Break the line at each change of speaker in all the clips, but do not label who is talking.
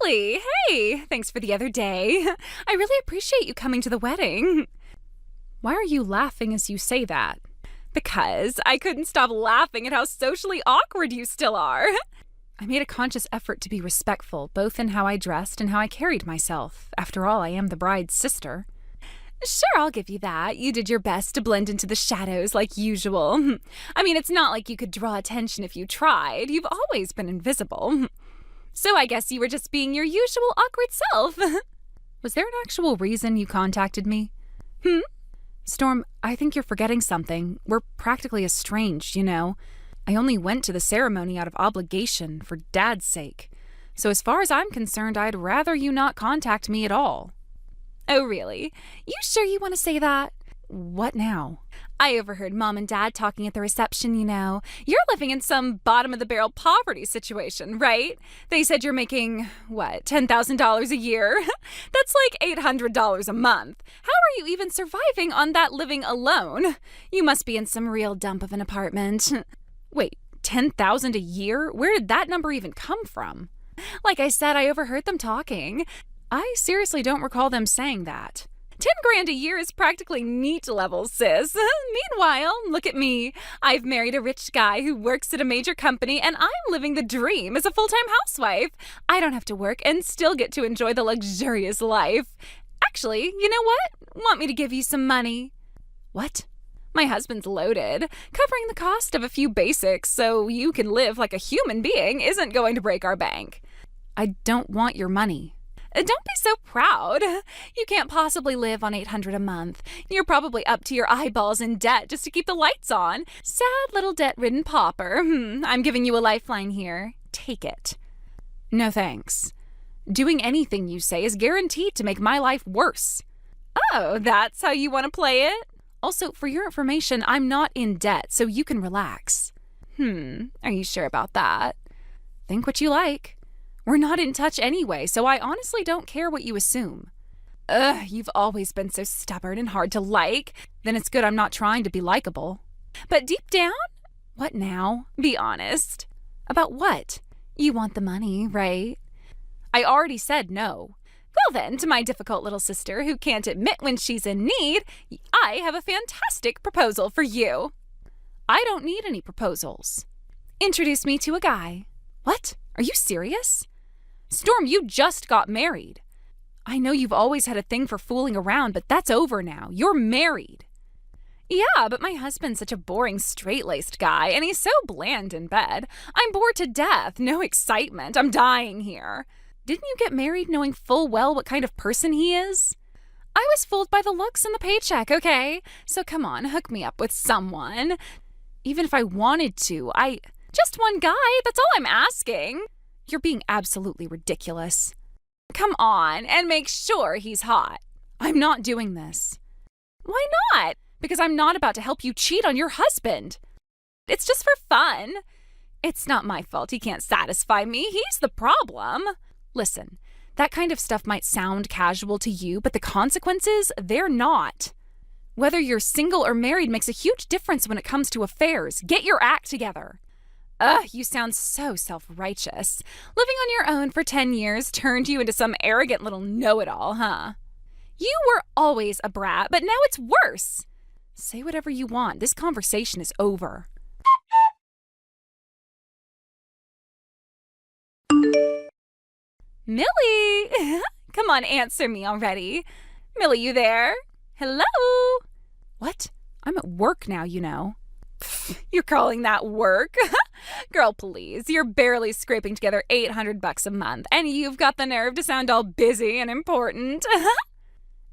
Millie, hey, thanks for the other day. I really appreciate you coming to the wedding. Why are you laughing as you say that? Because I couldn't stop laughing at how socially awkward you still are. I made a conscious effort to be respectful, both in how I dressed and how I carried myself. After all, I am the bride's sister. Sure, I'll give you that. You did your best to blend into the shadows like usual. I mean, it's not like you could draw attention if you tried. You've always been invisible. So I guess you were just being your usual awkward self. Was there an actual reason you contacted me? Storm, I think you're forgetting something. We're practically estranged, you know. I only went to the ceremony out of obligation, for Dad's sake. So as far as I'm concerned, I'd rather you not contact me at all. Oh, really? You sure you want to say that? What now? I overheard Mom and Dad talking at the reception, you know. You're living in some bottom-of-the-barrel poverty situation, right? They said you're making, $10,000 a year? That's like $800 a month. How are you even surviving on that living alone? You must be in some real dump of an apartment. Wait, $10,000 a year? Where did that number even come from? Like I said, I overheard them talking. I seriously don't recall them saying that. 10 grand a year is practically NEET level, sis. Meanwhile, look at me. I've married a rich guy who works at a major company, and I'm living the dream as a full-time housewife. I don't have to work and still get to enjoy the luxurious life. Actually, you know what? Want me to give you some money? What? My husband's loaded. Covering the cost of a few basics so you can live like a human being isn't going to break our bank. I don't want your money. Don't be so proud. You can't possibly live on $800 a month. You're probably up to your eyeballs in debt just to keep the lights on. Sad little debt-ridden pauper. I'm giving you a lifeline here. Take it. No thanks. Doing anything you say is guaranteed to make my life worse. Oh, that's how you want to play it? Also, for your information, I'm not in debt, so you can relax. Are you sure about that? Think what you like. We're not in touch anyway, so I honestly don't care what you assume. You've always been so stubborn and hard to like. Then it's good I'm not trying to be likable. But deep down? What now? Be honest. About what? You want the money, right? I already said no. Well then, to my difficult little sister who can't admit when she's in need, I have a fantastic proposal for you. I don't need any proposals. Introduce me to a guy. What? Are you serious? Storm, you just got married. I know you've always had a thing for fooling around, but that's over now. You're married. Yeah, but my husband's such a boring, straight-laced guy, and he's so bland in bed. I'm bored to death. No excitement. I'm dying here. Didn't you get married knowing full well what kind of person he is? I was fooled by the looks and the paycheck, okay? So come on, hook me up with someone. Even if I wanted to, Just one guy, that's all I'm asking. You're being absolutely ridiculous. Come on, and make sure he's hot. I'm not doing this. Why not? Because I'm not about to help you cheat on your husband. It's just for fun. It's not my fault he can't satisfy me. He's the problem. Listen, that kind of stuff might sound casual to you, but the consequences, they're not. Whether you're single or married makes a huge difference when it comes to affairs. Get your act together. You sound so self-righteous. Living on your own for 10 years turned you into some arrogant little know-it-all, huh? You were always a brat, but now it's worse. Say whatever you want. This conversation is over. Millie! Come on, answer me already. Millie, you there? Hello? What? I'm at work now, you know. You're calling that work? Girl, please, you're barely scraping together $800 a month, and you've got the nerve to sound all busy and important.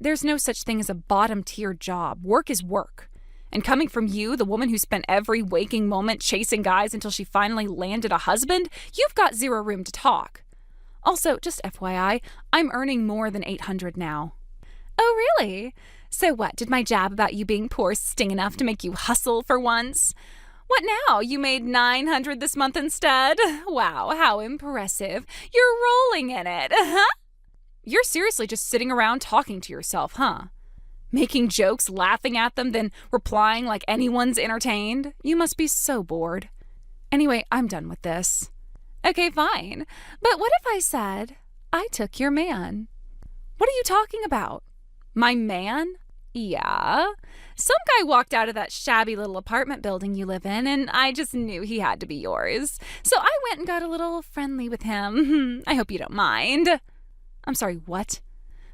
There's no such thing as a bottom-tier job. Work is work. And coming from you, the woman who spent every waking moment chasing guys until she finally landed a husband, you've got zero room to talk. Also, just FYI, I'm earning more than $800 now. Oh, really? So what, did my jab about you being poor sting enough to make you hustle for once? What now? You made $900 this month instead? Wow, how impressive. You're rolling in it, huh? You're seriously just sitting around talking to yourself, huh? Making jokes, laughing at them, then replying like anyone's entertained? You must be so bored. Anyway, I'm done with this. Okay, fine. But what if I said, I took your man. What are you talking about? My man? Yeah. Some guy walked out of that shabby little apartment building you live in, and I just knew he had to be yours. So I went and got a little friendly with him. I hope you don't mind. I'm sorry, what?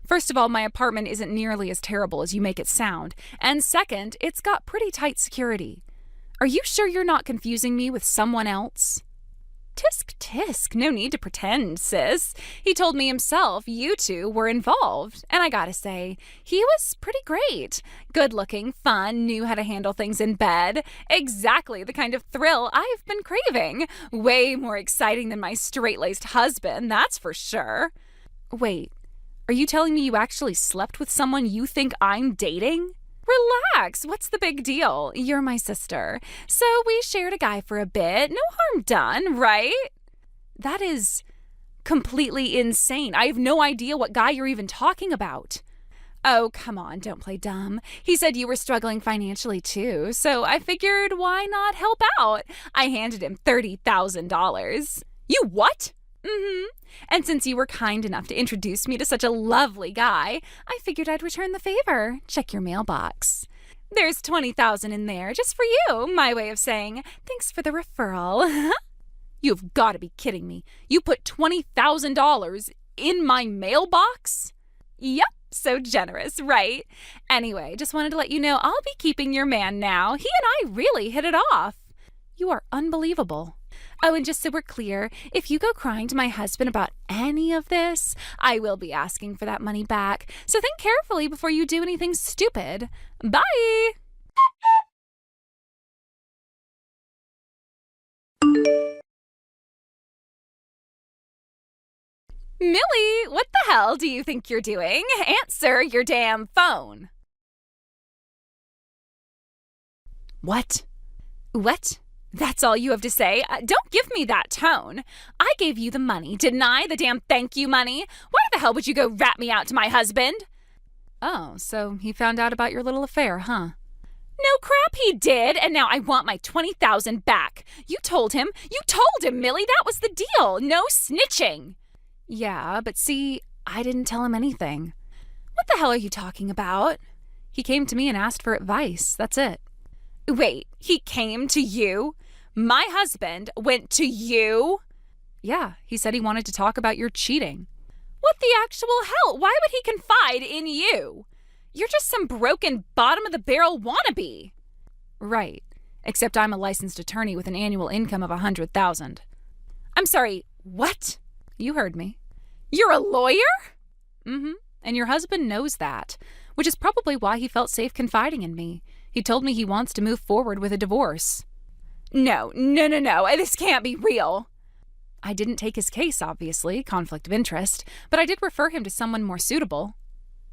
First of all, my apartment isn't nearly as terrible as you make it sound. And second, it's got pretty tight security. Are you sure you're not confusing me with someone else? Tisk tisk, no need to pretend, sis. He told me himself you two were involved. And I gotta say, he was pretty great. Good looking, fun, knew how to handle things in bed. Exactly the kind of thrill I've been craving. Way more exciting than my straight-laced husband, that's for sure. Wait, are you telling me you actually slept with someone you think I'm dating? Relax, what's the big deal? You're my sister. So we shared a guy for a bit. No harm done, right? That is completely insane. I have no idea what guy you're even talking about. Oh, come on, don't play dumb. He said you were struggling financially too, so I figured why not help out? I handed him $30,000. You what? Mm-hmm. And since you were kind enough to introduce me to such a lovely guy, I figured I'd return the favor. Check your mailbox. There's $20,000 in there just for you, my way of saying thanks for the referral. You've got to be kidding me. You put $20,000 in my mailbox? Yep, so generous, right? Anyway, just wanted to let you know I'll be keeping your man now. He and I really hit it off. You are unbelievable. Oh, and just so we're clear, if you go crying to my husband about any of this, I will be asking for that money back. So think carefully before you do anything stupid. Bye! Millie, what the hell do you think you're doing? Answer your damn phone. What? What? That's all you have to say? Don't give me that tone. I gave you the money, didn't I? The damn thank you money. Why the hell would you go rat me out to my husband? Oh, so he found out about your little affair, huh? No crap he did, and now I want my $20,000 back. You told him, Millie, that was the deal. No snitching. Yeah, but see, I didn't tell him anything. What the hell are you talking about? He came to me and asked for advice, that's it. Wait, he came to you? My husband went to you? Yeah, he said he wanted to talk about your cheating. What the actual hell? Why would he confide in you? You're just some broken bottom-of-the-barrel wannabe. Right, except I'm a licensed attorney with an annual income of $100,000. I'm sorry, what? You heard me. You're a lawyer? Mm-hmm, and your husband knows that, which is probably why he felt safe confiding in me. He told me he wants to move forward with a divorce. No, this can't be real. I didn't take his case, obviously, conflict of interest, but I did refer him to someone more suitable.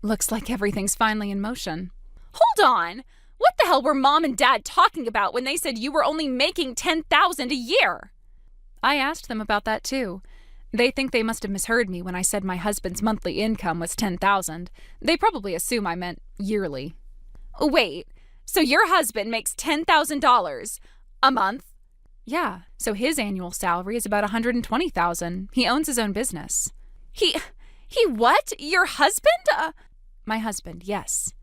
Looks like everything's finally in motion. Hold on! What the hell were Mom and Dad talking about when they said you were only making $10,000 a year? I asked them about that too. They think they must have misheard me when I said my husband's monthly income was $10,000. They probably assume I meant yearly. Wait, so your husband makes $10,000 a month? Yeah, so his annual salary is about $120,000. He owns his own business. He what? Your husband? My husband, yes.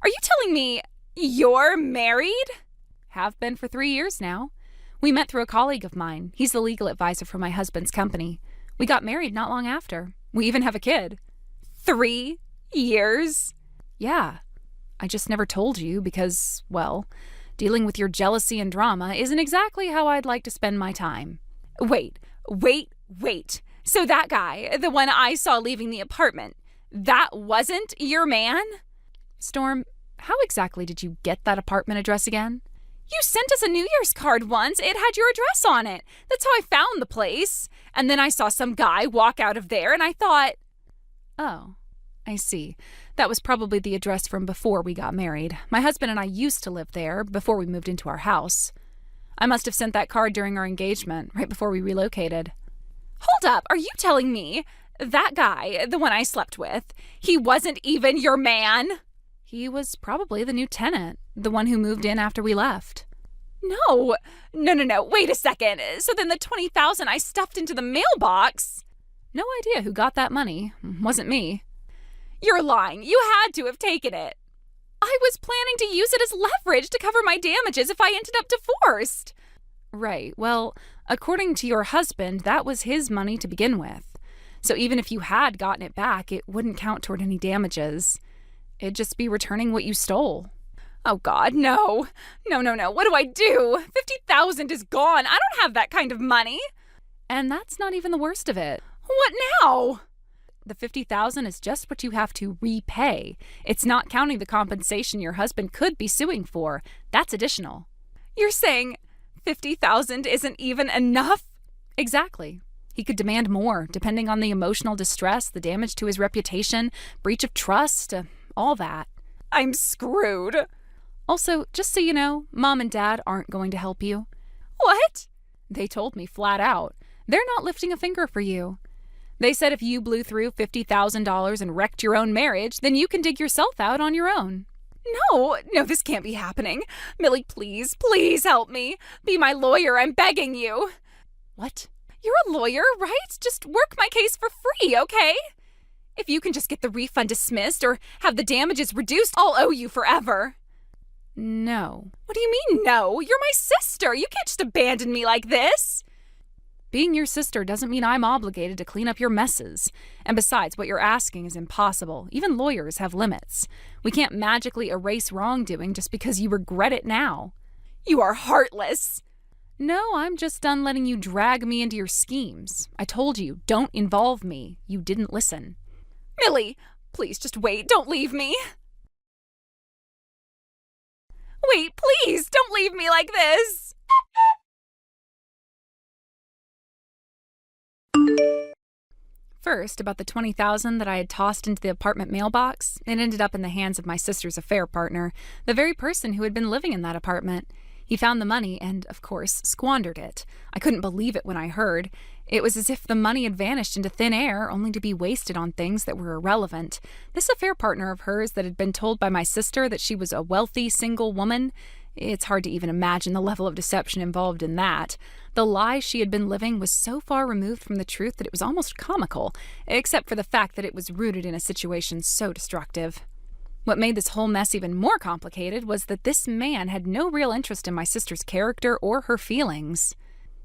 Are you telling me you're married? Have been for 3 years now. We met through a colleague of mine. He's the legal advisor for my husband's company. We got married not long after. We even have a kid. 3 years? Yeah. I just never told you because, well, dealing with your jealousy and drama isn't exactly how I'd like to spend my time. Wait. So that guy, the one I saw leaving the apartment, that wasn't your man? Storm, how exactly did you get that apartment address again? You sent us a New Year's card once. It had your address on it. That's how I found the place. And then I saw some guy walk out of there and I thought, oh, I see. That was probably the address from before we got married. My husband and I used to live there before we moved into our house. I must have sent that card during our engagement, right before we relocated. Hold up, are you telling me that guy, the one I slept with, he wasn't even your man? He was probably the new tenant, the one who moved in after we left. No, wait a second. So then the $20,000 I stuffed into the mailbox. No idea who got that money. Wasn't me. You're lying. You had to have taken it. I was planning to use it as leverage to cover my damages if I ended up divorced. Right. Well, according to your husband, that was his money to begin with. So even if you had gotten it back, it wouldn't count toward any damages. It'd just be returning what you stole. Oh, God, no. No. What do I do? $50,000 is gone. I don't have that kind of money. And that's not even the worst of it. What now? The $50,000 is just what you have to repay. It's not counting the compensation your husband could be suing for. That's additional. You're saying $50,000 isn't even enough? Exactly. He could demand more, depending on the emotional distress, the damage to his reputation, breach of trust, all that. I'm screwed. Also, just so you know, Mom and Dad aren't going to help you. What? They told me flat out. They're not lifting a finger for you. They said if you blew through $50,000 and wrecked your own marriage, then you can dig yourself out on your own. No, this can't be happening. Millie, please help me. Be my lawyer, I'm begging you. What? You're a lawyer, right? Just work my case for free, okay? If you can just get the refund dismissed or have the damages reduced, I'll owe you forever. No. What do you mean, no? You're my sister. You can't just abandon me like this. Being your sister doesn't mean I'm obligated to clean up your messes. And besides, what you're asking is impossible. Even lawyers have limits. We can't magically erase wrongdoing just because you regret it now. You are heartless. No, I'm just done letting you drag me into your schemes. I told you, don't involve me. You didn't listen. Millie, please just wait. Don't leave me. Wait, please, don't leave me like this. First, about the $20,000 that I had tossed into the apartment mailbox, it ended up in the hands of my sister's affair partner, the very person who had been living in that apartment. He found the money and, of course, squandered it. I couldn't believe it when I heard. It was as if the money had vanished into thin air, only to be wasted on things that were irrelevant. This affair partner of hers that had been told by my sister that she was a wealthy, single woman, it's hard to even imagine the level of deception involved in that. The lie she had been living was so far removed from the truth that it was almost comical, except for the fact that it was rooted in a situation so destructive. What made this whole mess even more complicated was that this man had no real interest in my sister's character or her feelings.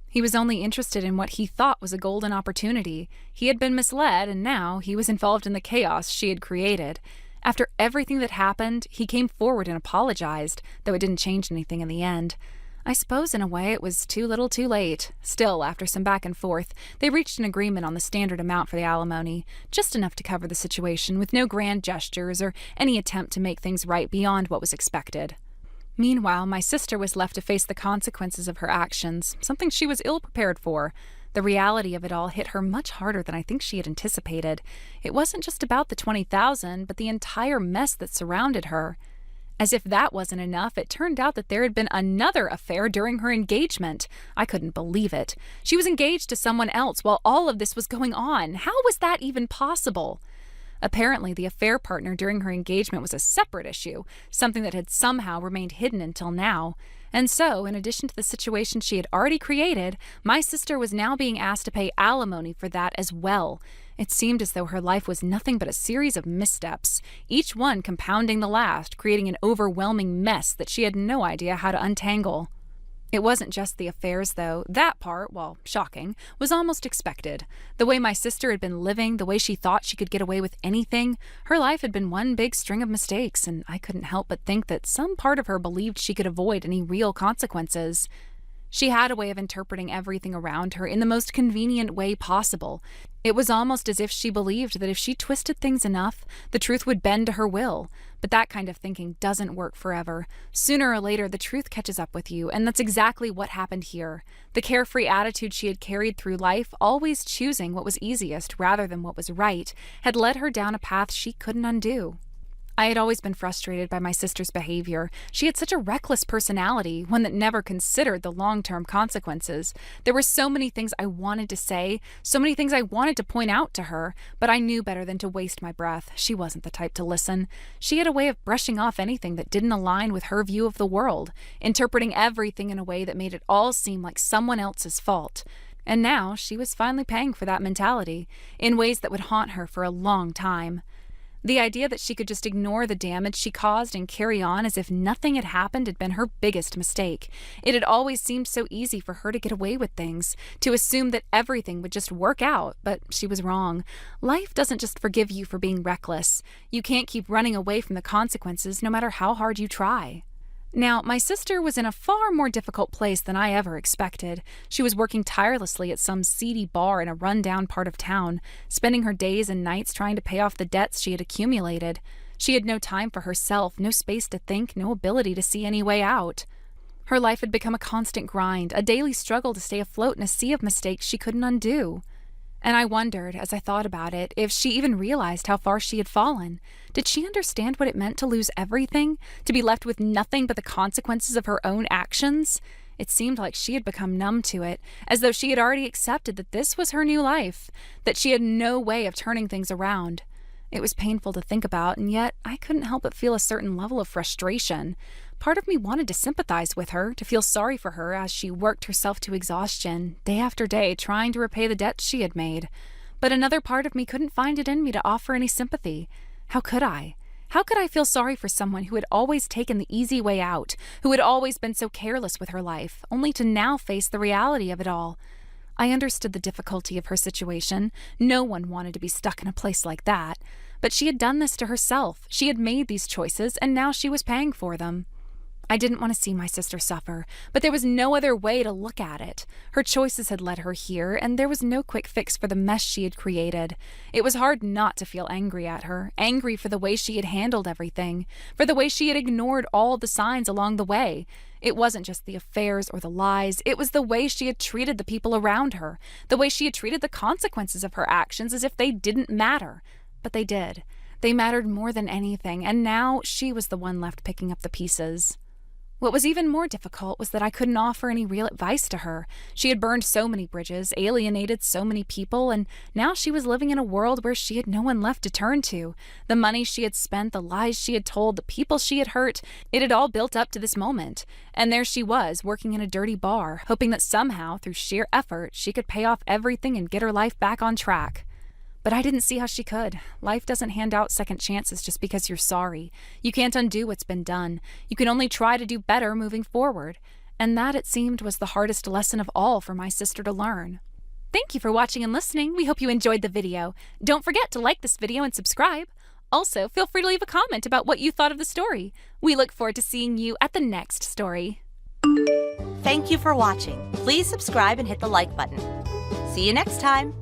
He was only interested in what he thought was a golden opportunity. He had been misled, and now he was involved in the chaos she had created. After everything that happened, he came forward and apologized, though it didn't change anything in the end. I suppose in a way it was too little too late. Still, after some back and forth, they reached an agreement on the standard amount for the alimony, just enough to cover the situation, with no grand gestures or any attempt to make things right beyond what was expected. Meanwhile, my sister was left to face the consequences of her actions, something she was ill-prepared for. The reality of it all hit her much harder than I think she had anticipated. It wasn't just about the $20,000, but the entire mess that surrounded her. As if that wasn't enough, it turned out that there had been another affair during her engagement. I couldn't believe it. She was engaged to someone else while all of this was going on. How was that even possible? Apparently, the affair partner during her engagement was a separate issue, something that had somehow remained hidden until now. And so, in addition to the situation she had already created, my sister was now being asked to pay alimony for that as well. It seemed as though her life was nothing but a series of missteps, each one compounding the last, creating an overwhelming mess that she had no idea how to untangle. It wasn't just the affairs, though. That part, while shocking, was almost expected. The way my sister had been living, the way she thought she could get away with anything, her life had been one big string of mistakes, and I couldn't help but think that some part of her believed she could avoid any real consequences. She had a way of interpreting everything around her in the most convenient way possible. It was almost as if she believed that if she twisted things enough, the truth would bend to her will. But that kind of thinking doesn't work forever. Sooner or later, the truth catches up with you, and that's exactly what happened here. The carefree attitude she had carried through life, always choosing what was easiest rather than what was right, had led her down a path she couldn't undo. I had always been frustrated by my sister's behavior. She had such a reckless personality, one that never considered the long-term consequences. There were so many things I wanted to say, so many things I wanted to point out to her, but I knew better than to waste my breath. She wasn't the type to listen. She had a way of brushing off anything that didn't align with her view of the world, interpreting everything in a way that made it all seem like someone else's fault. And now she was finally paying for that mentality in ways that would haunt her for a long time. The idea that she could just ignore the damage she caused and carry on as if nothing had happened had been her biggest mistake. It had always seemed so easy for her to get away with things, to assume that everything would just work out, but she was wrong. Life doesn't just forgive you for being reckless. You can't keep running away from the consequences no matter how hard you try. Now, my sister was in a far more difficult place than I ever expected. She was working tirelessly at some seedy bar in a run-down part of town, spending her days and nights trying to pay off the debts she had accumulated. She had no time for herself, no space to think, no ability to see any way out. Her life had become a constant grind, a daily struggle to stay afloat in a sea of mistakes she couldn't undo. And I wondered, as I thought about it, if she even realized how far she had fallen. Did she understand what it meant to lose everything? To be left with nothing but the consequences of her own actions? It seemed like she had become numb to it, as though she had already accepted that this was her new life, that she had no way of turning things around. It was painful to think about, and yet I couldn't help but feel a certain level of frustration. Part of me wanted to sympathize with her, to feel sorry for her as she worked herself to exhaustion, day after day, trying to repay the debts she had made. But another part of me couldn't find it in me to offer any sympathy. How could I? How could I feel sorry for someone who had always taken the easy way out, who had always been so careless with her life, only to now face the reality of it all? I understood the difficulty of her situation. No one wanted to be stuck in a place like that. But she had done this to herself. She had made these choices, and now she was paying for them. I didn't want to see my sister suffer, but there was no other way to look at it. Her choices had led her here, and there was no quick fix for the mess she had created. It was hard not to feel angry at her, angry for the way she had handled everything, for the way she had ignored all the signs along the way. It wasn't just the affairs or the lies, it was the way she had treated the people around her, the way she had treated the consequences of her actions as if they didn't matter. But they did. They mattered more than anything, and now she was the one left picking up the pieces. What was even more difficult was that I couldn't offer any real advice to her. She had burned so many bridges, alienated so many people, and now she was living in a world where she had no one left to turn to. The money she had spent, the lies she had told, the people she had hurt, it had all built up to this moment. And there she was, working in a dirty bar, hoping that somehow, through sheer effort, she could pay off everything and get her life back on track. But I didn't see how she could. Life doesn't hand out second chances just because you're sorry. You can't undo what's been done. You can only try to do better moving forward. And that, it seemed, was the hardest lesson of all for my sister to learn. Thank you for watching and listening. We hope you enjoyed the video. Don't forget to like this video and subscribe. Also, feel free to leave a comment about what you thought of the story. We look forward to seeing you at the next story.
Thank you for watching. Please subscribe and hit the like button. See you next time.